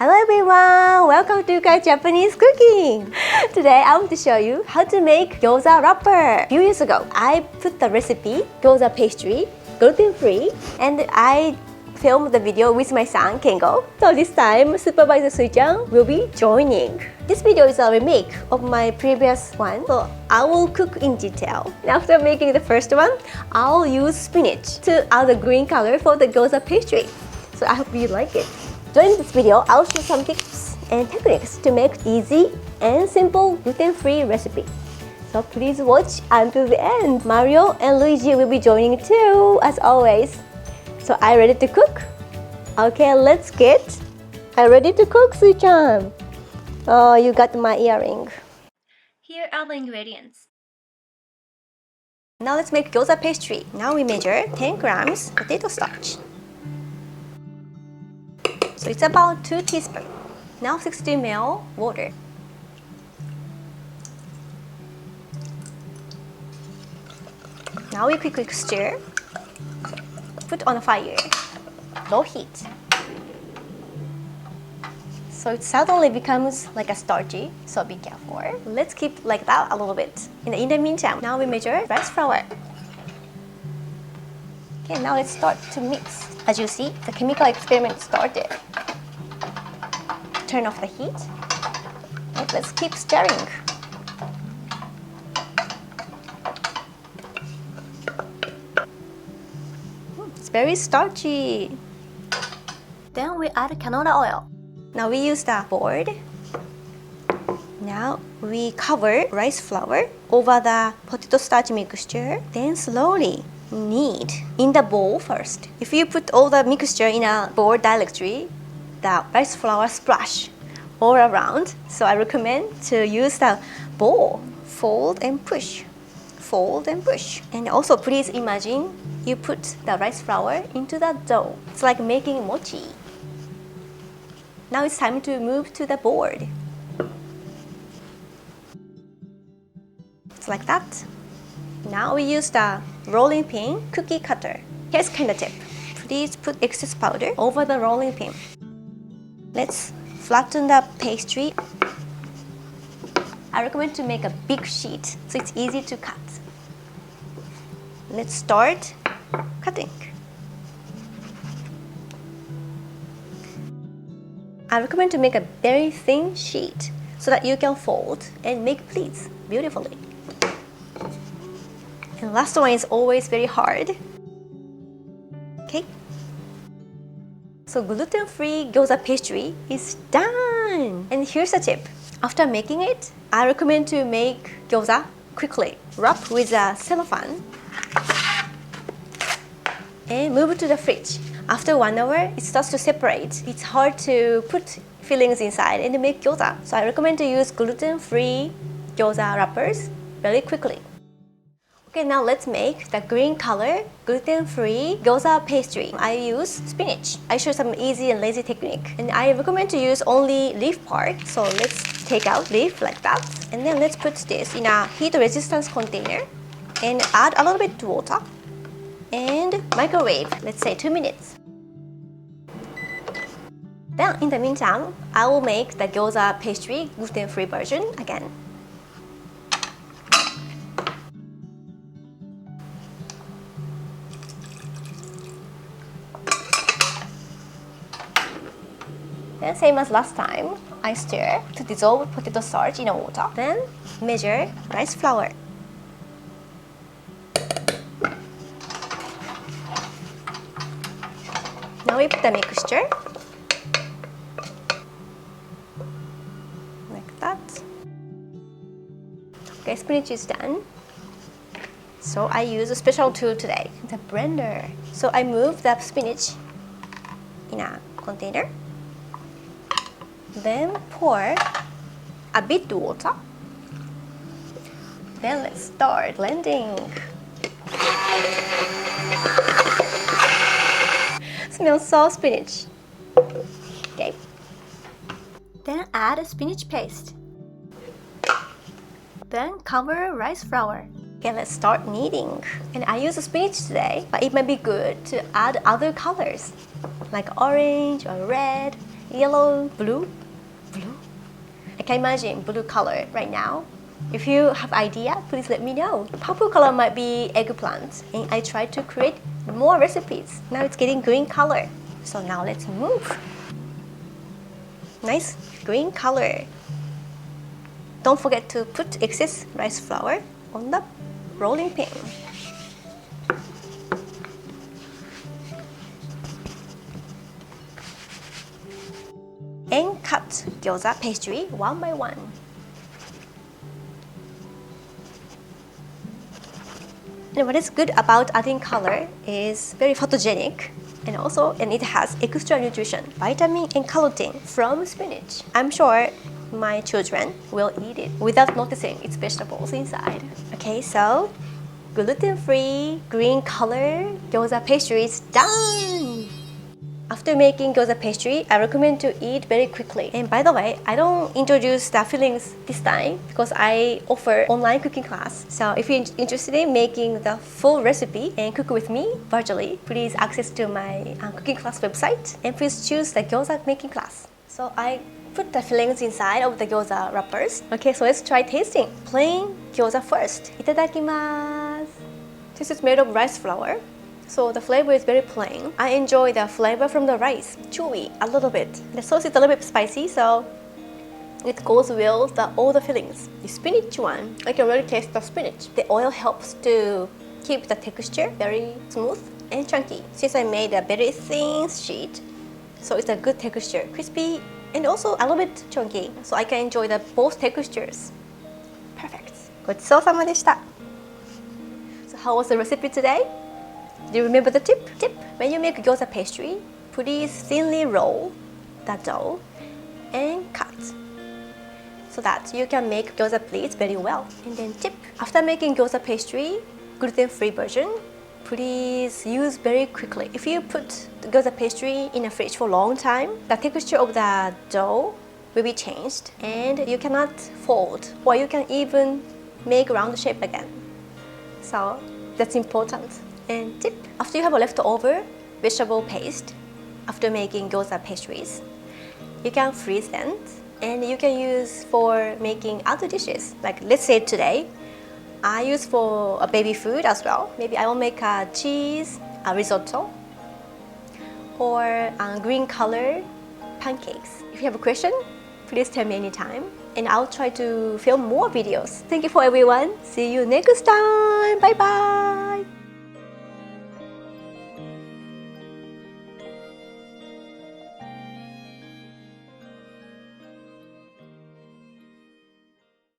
Hello everyone! Welcome to YUCa Japanese Cooking! Today I want to show you how to make gyoza wrapper. A few years ago, I put the recipe, gyoza pastry, gluten-free, and I filmed the video with my son, Kengo. So this time, Supervisor Sui-chan will be joining. This video is a remake of my previous one, so I will cook in detail. And after making the first one, I'll use spinach to add the green color for the gyoza pastry. So I hope you like it. During this video, I'll show some tips and techniques to make easy and simple gluten-free recipe. So please watch until the end. Mario and Luigi will be joining too, as always. So are you ready to cook? Okay, let's get. Are you ready to cook, Sui-chan? Oh, you got my earring. Here are the ingredients. Now let's make gyoza pastry. Now we measure 10 grams potato starch. So it's about 2 teaspoons. Now 60 ml water. Now we quickly stir. Put on a fire, low heat. So it suddenly becomes like a starchy, so be careful. Let's keep like that a little bit. In the meantime, now we measure rice flour. Okay, now let's start to mix. As you see, the chemical experiment started. Turn off the heat. And let's keep stirring. It's very starchy. Then we add canola oil. Now we use the board. Now we cover rice flour over the potato starch mixture. Then slowly knead in the bowl first. If you put all the mixture in a bowl directly, the rice flour splash all around. So I recommend to use the bowl. Fold and push. Fold and push. And also please imagine you put the rice flour into the dough. It's like making mochi. Now it's time to move to the board. It's like that. Now we use the rolling pin cookie cutter. Here's kind of tip. Please put excess powder over the rolling pin. Let's flatten the pastry. I recommend to make a big sheet so it's easy to cut. Let's start cutting. I recommend to make a very thin sheet so that you can fold and make pleats beautifully. And last one is always very hard. Okay. So gluten-free gyoza pastry is done! And here's a tip. After making it, I recommend to make gyoza quickly. Wrap with a cellophane and move it to the fridge. After 1 hour, it starts to separate. It's hard to put fillings inside and make gyoza. So I recommend to use gluten-free gyoza wrappers very quickly. Okay, now let's make the green color gluten-free gyoza pastry. I use spinach. I show some easy and lazy technique. And I recommend to use only leaf part. So let's take out leaf like that. And then let's put this in a heat resistance container and add a little bit of water and microwave, let's say 2 minutes. Then in the meantime, I will make the gyoza pastry gluten-free version again. Then same as last time, I stir to dissolve potato starch in water. Then measure rice flour. Now we put the mixture. Like that. Okay, spinach is done. So I use a special tool today, the blender. So I move the spinach in a container. Then pour a bit water. Then let's start blending. Smells so spinach. Okay. Then add spinach paste. Then cover rice flour. Okay, let's start kneading. And I use spinach today, but it might be good to add other colors like orange or red. yellow, blue. I can imagine blue color right now. If you have idea, please let me know. Purple color might be eggplant, and I try to create more recipes. Now it's getting green color. So now let's move. Nice green color. Don't forget to put excess rice flour on the rolling pin. And cut gyoza pastry one by one. And what is good about adding color is very photogenic, and it has extra nutrition, vitamin and carotene from spinach. I'm sure my children will eat it without noticing its vegetables inside. Okay, so gluten-free green color gyoza pastry is done! After making gyoza pastry, I recommend to eat very quickly. And by the way, I don't introduce the fillings this time because I offer online cooking class. So if you're interested in making the full recipe and cook with me virtually, please access to my cooking class website and please choose the gyoza making class. So I put the fillings inside of the gyoza wrappers. Okay, so let's try tasting. Plain gyoza first. Itadakimasu. This is made of rice flour. So the flavor is very plain. I enjoy the flavor from the rice, chewy a little bit. The sauce is a little bit spicy, so it goes well with all the fillings. The spinach one, I can really taste the spinach. The oil helps to keep the texture very smooth and chunky. Since I made a very thin sheet, so it's a good texture, crispy and also a little bit chunky. So I can enjoy the both textures. Perfect. ごちそうさまでした. So how was the recipe today? Do you remember the tip? When you make gyoza pastry, please thinly roll the dough and cut so that you can make gyoza plates very well. And then tip, after making gyoza pastry, gluten-free version, please use very quickly. If you put the gyoza pastry in the fridge for a long time, the texture of the dough will be changed and you cannot fold, or you can even make round shape again. So that's important. And tip, after you have a leftover vegetable paste, after making gyoza pastries, you can freeze them and you can use for making other dishes. Like let's say today, I use for a baby food as well. Maybe I will make a cheese, a risotto, or green color pancakes. If you have a question, please tell me anytime and I'll try to film more videos. Thank you for everyone. See you next time. Bye bye.